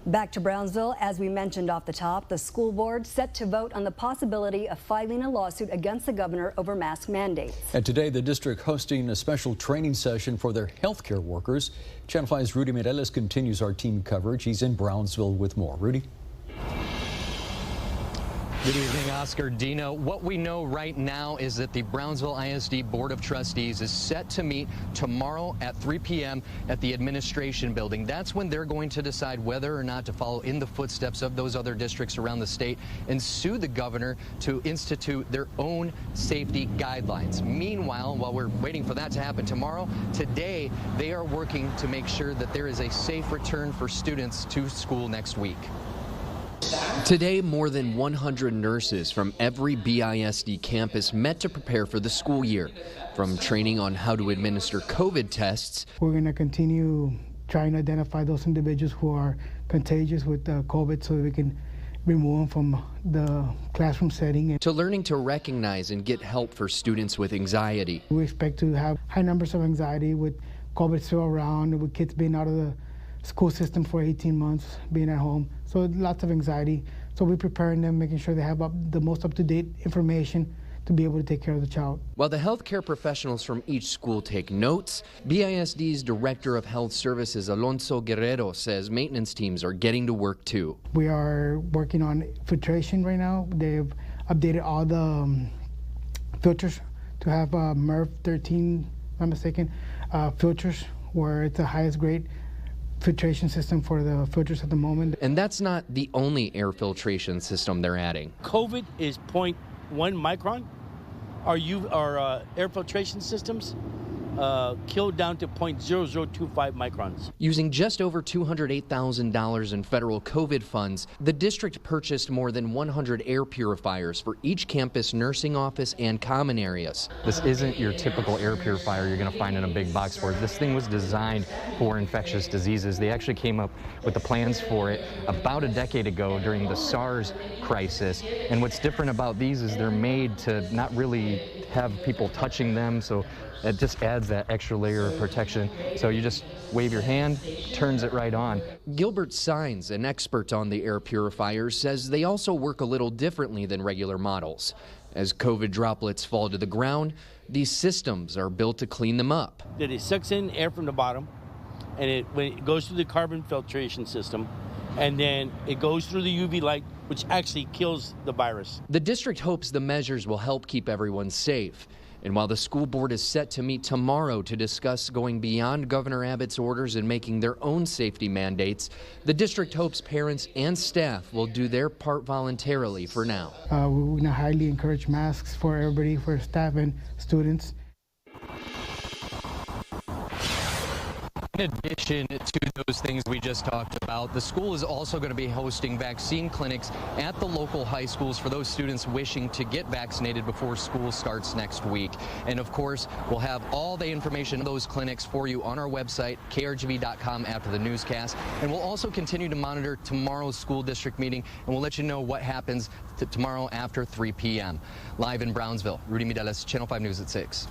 Back to Brownsville, as we mentioned off the top, the school board set to vote on the possibility of filing a lawsuit against the governor over mask mandates. And today, the district hosting a special training session for their healthcare workers. Channel 5's Rudy Mireles continues our team coverage. He's in Brownsville with more. Rudy? Good evening, Oscar, Dino. What we know right now is that the Brownsville ISD Board of Trustees is set to meet tomorrow at 3 p.m. at the administration building. That's when they're going to decide whether or not to follow in the footsteps of those other districts around the state and sue the governor to institute their own safety guidelines. Meanwhile, while we're waiting for that to happen tomorrow, today they are working to make sure that there is a safe return for students to school next week. Today, more than 100 nurses from every BISD campus met to prepare for the school year. From training on how to administer COVID tests. We're going to continue trying to identify those individuals who are contagious with COVID so that we can remove them from the classroom setting. To learning to recognize and get help for students with anxiety. We expect to have high numbers of anxiety with COVID still around, with kids being out of the school system for 18 months, being at home. So lots of anxiety. So we're preparing them, making sure they have the most up-to-date information to be able to take care of the child. While the healthcare professionals from each school take notes, BISD's Director of Health Services, Alonso Guerrero, says maintenance teams are getting to work too. We are working on filtration right now. They've updated all the filters to have MERV 13, if I'm mistaken, filters where it's the highest grade filtration system for the filters at the moment. And that's not the only air filtration system they're adding. COVID is 0.1 micron. Our air filtration systems killed down to 0.0025 microns. Using just over $208,000 in federal COVID funds, the district purchased more than 100 air purifiers for each campus nursing office and common areas. This isn't your typical air purifier you're going to find in a big box store. This thing was designed for infectious diseases. They actually came up with the plans for it about a decade ago during the SARS crisis. And what's different about these is they're made to not really have people touching them, so it just adds that extra layer of protection. So you just wave your hand, turns it right on. Gilbert Sines, an expert on the air purifiers, says they also work a little differently than regular models. As COVID droplets fall to the ground, these systems are built to clean them up. It sucks in air from the bottom, and when it goes through the carbon filtration system, and then it goes through the UV light, which actually kills the virus. The district hopes the measures will help keep everyone safe. And while the school board is set to meet tomorrow to discuss going beyond Governor Abbott's orders and making their own safety mandates, the district hopes parents and staff will do their part voluntarily for now. We're going to highly encourage masks for everybody, for staff and students. In addition to those things we just talked about, the school is also going to be hosting vaccine clinics at the local high schools for those students wishing to get vaccinated before school starts next week. And of course, we'll have all the information on those clinics for you on our website, krgv.com, after the newscast. And we'll also continue to monitor tomorrow's school district meeting, and we'll let you know what happens tomorrow after 3 p.m. Live in Brownsville, Rudy Mireles, Channel 5 News at 6.